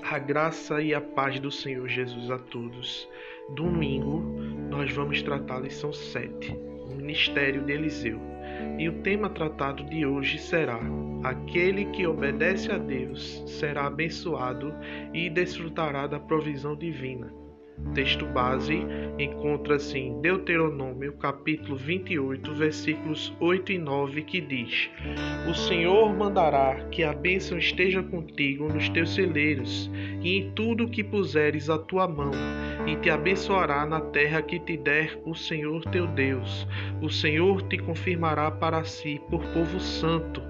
A graça e a paz do Senhor Jesus a todos. Domingo, nós vamos tratar a lição 7, o ministério de Eliseu. E o tema tratado de hoje será: aquele que obedece a Deus será abençoado e desfrutará da provisão divina. O texto base encontra-se em Deuteronômio, capítulo 28, versículos 8 e 9, que diz: O Senhor mandará que a bênção esteja contigo nos teus celeiros e em tudo que puseres a tua mão, e te abençoará na terra que te der o Senhor teu Deus. O Senhor te confirmará para si por povo santo,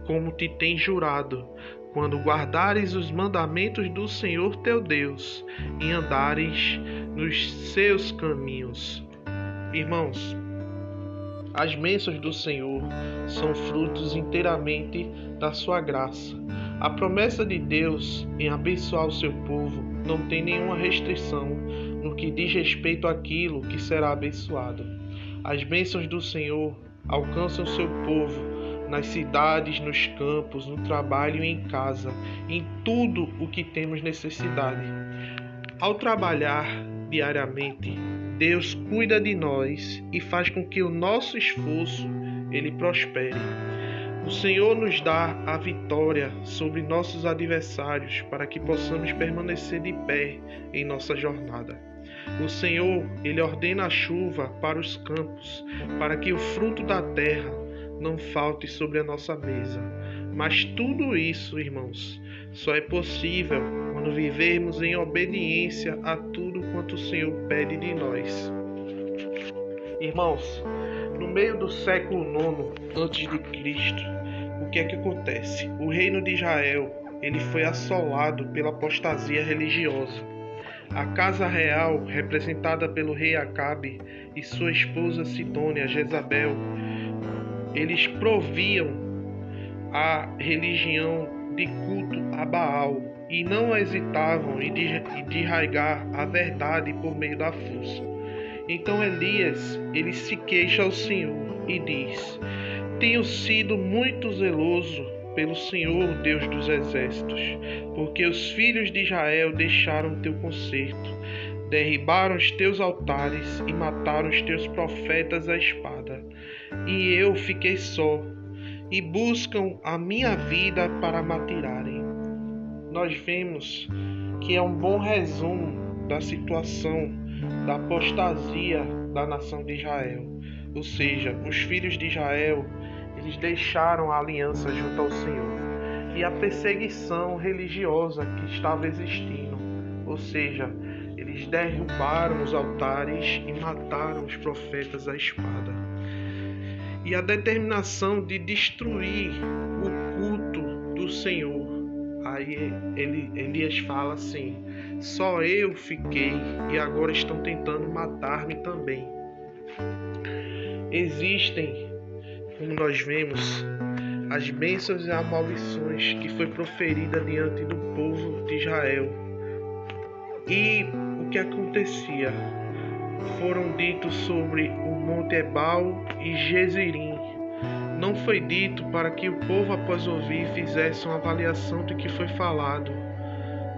como te tem jurado, quando guardares os mandamentos do Senhor teu Deus e andares nos seus caminhos. Irmãos, as bênçãos do Senhor são frutos inteiramente da sua graça. A promessa de Deus em abençoar o seu povo não tem nenhuma restrição no que diz respeito àquilo que será abençoado. As bênçãos do Senhor alcançam o seu povo nas cidades, nos campos, no trabalho e em casa, em tudo o que temos necessidade. Ao trabalhar diariamente, Deus cuida de nós e faz com que o nosso esforço ele prospere. O Senhor nos dá a vitória sobre nossos adversários para que possamos permanecer de pé em nossa jornada. O Senhor, ele ordena a chuva para os campos, para que o fruto da terra não falte sobre a nossa mesa. Mas tudo isso, irmãos, só é possível quando vivermos em obediência a tudo quanto o Senhor pede de nós. Irmãos, no meio do século IX a.C., o que é que acontece? O reino de Israel ele foi assolado pela apostasia religiosa. A casa real, representada pelo rei Acabe e sua esposa Sidônia, Jezabel, eles proviam a religião de culto a Baal e não hesitavam em desarraigar a verdade por meio da força. Então Elias, ele se queixa ao Senhor e diz: Tenho sido muito zeloso pelo Senhor, Deus dos exércitos, porque os filhos de Israel deixaram teu concerto, derribaram os teus altares e mataram os teus profetas à espada. E eu fiquei só, e buscam a minha vida para matarem. Nós vemos que é um bom resumo da situação da apostasia da nação de Israel. Ou seja, os filhos de Israel, eles deixaram a aliança junto ao Senhor. E a perseguição religiosa que estava existindo. Ou seja, eles derrubaram os altares e mataram os profetas à espada. E a determinação de destruir o culto do Senhor. Aí Elias fala assim: só eu fiquei e agora estão tentando matar-me também. Existem, como nós vemos, as bênçãos e as maldições que foi proferida diante do povo de Israel. E o que acontecia? Foram ditos sobre o Monte Ebal e Gezirim. Não foi dito para que o povo, após ouvir, fizesse uma avaliação do que foi falado,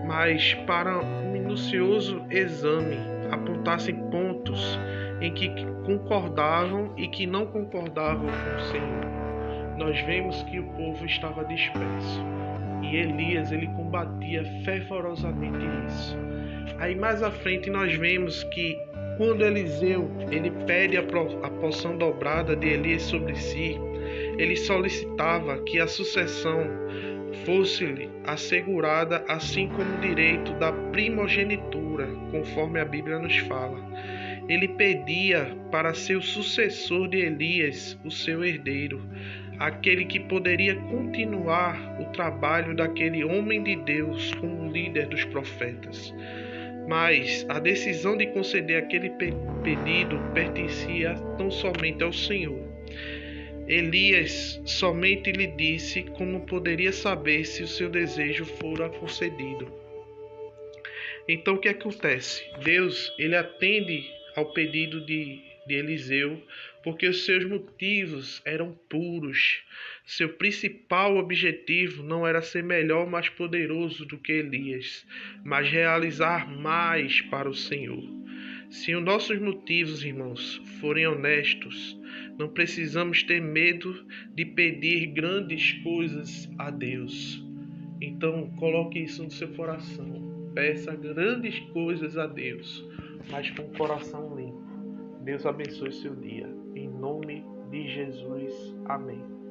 mas para um minucioso exame, apontassem pontos em que concordavam e que não concordavam com o Senhor. Nós vemos que o povo estava disperso e Elias ele combatia fervorosamente isso. Aí mais à frente nós vemos que quando Eliseu ele pede a porção dobrada de Elias sobre si, ele solicitava que a sucessão fosse-lhe assegurada, assim como o direito da primogenitura, conforme a Bíblia nos fala. Ele pedia para ser o sucessor de Elias, o seu herdeiro, aquele que poderia continuar o trabalho daquele homem de Deus como líder dos profetas. Mas a decisão de conceder aquele pedido pertencia tão somente ao Senhor. Elias somente lhe disse como poderia saber se o seu desejo fora concedido. Então o que acontece? Deus ele atende ao pedido de de Eliseu, porque os seus motivos eram puros. Seu principal objetivo não era ser melhor ou mais poderoso do que Elias, mas realizar mais para o Senhor. Se os nossos motivos, irmãos, forem honestos, não precisamos ter medo de pedir grandes coisas a Deus. Então, coloque isso no seu coração. Peça grandes coisas a Deus, mas com o coração limpo. Deus abençoe seu dia. Em nome de Jesus. Amém.